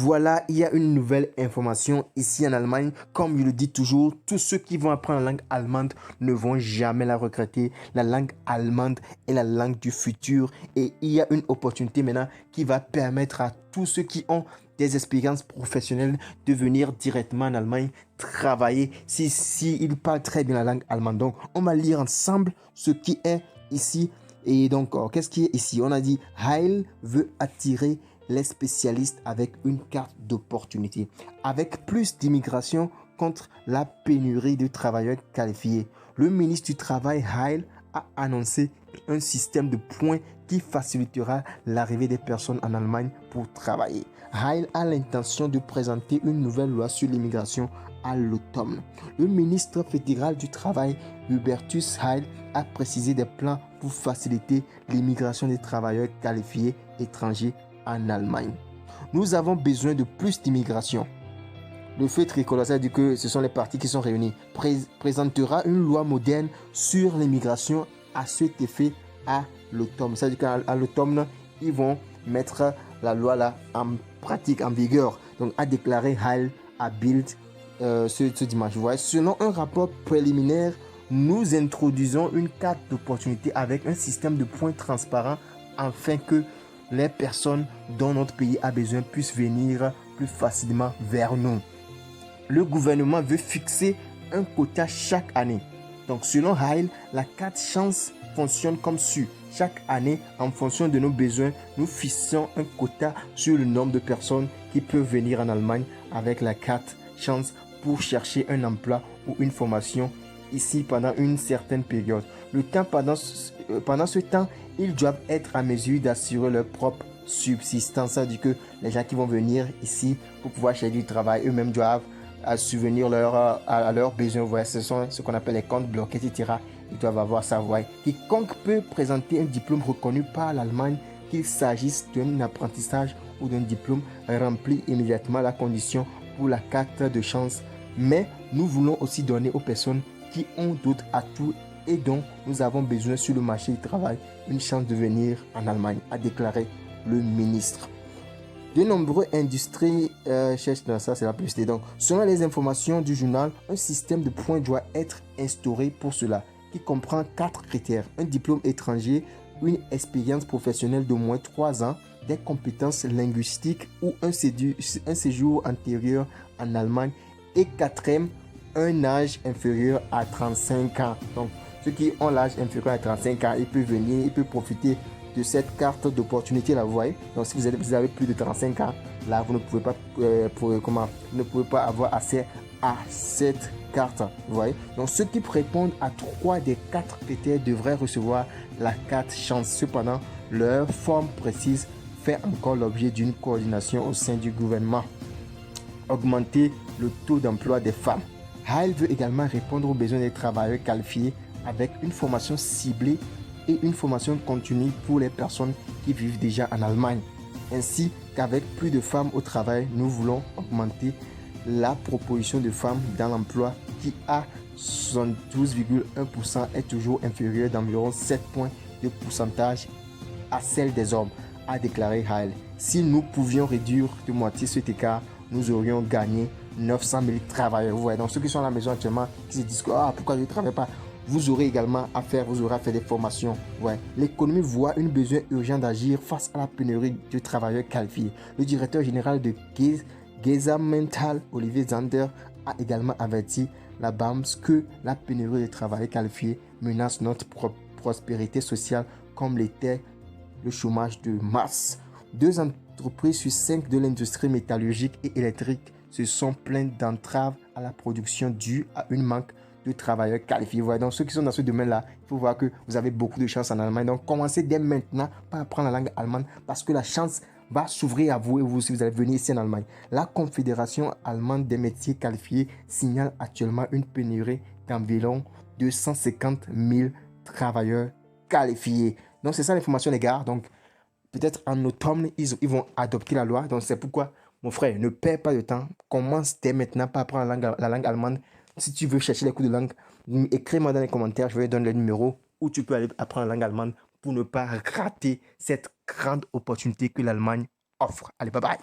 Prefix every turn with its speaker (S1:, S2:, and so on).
S1: Voilà, il y a une nouvelle information ici en Allemagne. Comme je le dis toujours, tous ceux qui vont apprendre la langue allemande ne vont jamais la regretter. La langue allemande est la langue du futur et il y a une opportunité maintenant qui va permettre à tous ceux qui ont des expériences professionnelles de venir directement en Allemagne travailler si ils parlent très bien la langue allemande. Donc, on va lire ensemble ce qui est ici. Et donc, qu'est-ce qui est ici? On a dit Heil veut attirer les spécialistes avec une carte d'opportunité. Avec plus d'immigration contre la pénurie de travailleurs qualifiés, le ministre du Travail, Heil, a annoncé un système de points qui facilitera l'arrivée des personnes en Allemagne pour travailler. Heil a l'intention de présenter une nouvelle loi sur l'immigration à l'automne. Le ministre fédéral du Travail, Hubertus Heil, a précisé des plans pour faciliter l'immigration des travailleurs qualifiés étrangers en Allemagne. Nous avons besoin de plus d'immigration. Le feu tricolore, ça veut dire que ce sont les partis qui sont réunis, présentera une loi moderne sur l'immigration à cet effet à l'automne. Ça veut dire qu'à l'automne, ils vont mettre la loi là en pratique, en vigueur. Donc, a déclaré Heil à Bild ce dimanche. Vous voyez, selon un rapport préliminaire, nous introduisons une carte d'opportunité avec un système de points transparent afin que les personnes dont notre pays a besoin puissent venir plus facilement vers nous. Le gouvernement veut fixer un quota chaque année. Donc, selon Heil, la carte chance fonctionne comme suit. Chaque année, en fonction de nos besoins, nous fixons un quota sur le nombre de personnes qui peuvent venir en Allemagne avec la carte chance pour chercher un emploi ou une formation ici pendant une certaine période. Pendant ce temps, ils doivent être à mesure d'assurer leur propre subsistance. Ça veut dire que les gens qui vont venir ici pour pouvoir chercher du travail, eux-mêmes doivent subvenir à leurs besoins. Voilà, ce sont ce qu'on appelle les comptes bloqués, etc. Ils doivent avoir ça. Voilà. Quiconque peut présenter un diplôme reconnu par l'Allemagne, qu'il s'agisse d'un apprentissage ou d'un diplôme, remplit immédiatement la condition pour la carte de chance. Mais nous voulons aussi donner aux personnes qui ont d'autres atouts et dont nous avons besoin sur le marché du travail une chance de venir en Allemagne, a déclaré le ministre. De nombreuses industries cherchent dans ça, c'est la publicité. Donc, selon les informations du journal, un système de points doit être instauré pour cela, qui comprend 4 critères. Un diplôme étranger, une expérience professionnelle d'au moins 3 ans, des compétences linguistiques ou un séjour antérieur en Allemagne. Et quatrième, un âge inférieur à 35 ans. Donc, ceux qui ont l'âge inférieur à 35 ans, ils peuvent venir, ils peuvent profiter de cette carte d'opportunité là, vous voyez. Donc, si vous avez plus de 35 ans, là, vous ne pouvez pas, vous ne pouvez pas avoir accès à cette carte, vous voyez. Donc, ceux qui répondent à 3 des 4 critères devraient recevoir la carte chance. Cependant, leur forme précise fait encore l'objet d'une coordination au sein du gouvernement. Augmenter le taux d'emploi des femmes. Heil veut également répondre aux besoins des travailleurs qualifiés avec une formation ciblée et une formation continue pour les personnes qui vivent déjà en Allemagne. Ainsi qu'avec plus de femmes au travail, nous voulons augmenter la proportion de femmes dans l'emploi qui à 72,1% est toujours inférieure d'environ 7 points de pourcentage à celle des hommes, a déclaré Heil. Si nous pouvions réduire de moitié cet écart, nous aurions gagné 900 000 travailleurs. Vous voyez, donc ceux qui sont à la maison actuellement, qui se disent pourquoi je ne travaille pas, vous aurez également à faire, vous aurez à faire des formations. Ouais. L'économie voit un besoin urgent d'agir face à la pénurie de travailleurs qualifiés. Le directeur général de Gesamtmental, Olivier Zander, a également averti la BAMS que la pénurie de travailleurs qualifiés menace notre prospérité sociale comme l'était le chômage de masse. 2 entreprises sur 5 de l'industrie métallurgique et électrique se sont plaintes d'entraves à la production due à une manque de travailleurs qualifiés. Voilà, donc ceux qui sont dans ce domaine-là, il faut voir que vous avez beaucoup de chance en Allemagne. Donc commencez dès maintenant par apprendre la langue allemande parce que la chance va s'ouvrir à vous et vous si vous allez venir ici en Allemagne. La Confédération allemande des métiers qualifiés signale actuellement une pénurie d'environ 250 000 travailleurs qualifiés. Donc c'est ça l'information les gars. Donc peut-être en automne, ils vont adopter la loi. Donc c'est pourquoi, mon frère, ne perds pas de temps. Commence dès maintenant par apprendre la langue allemande. Si tu veux chercher les cours de langue, écris-moi dans les commentaires. Je vais te donner le numéro où tu peux aller apprendre la langue allemande pour ne pas rater cette grande opportunité que l'Allemagne offre. Allez, bye bye.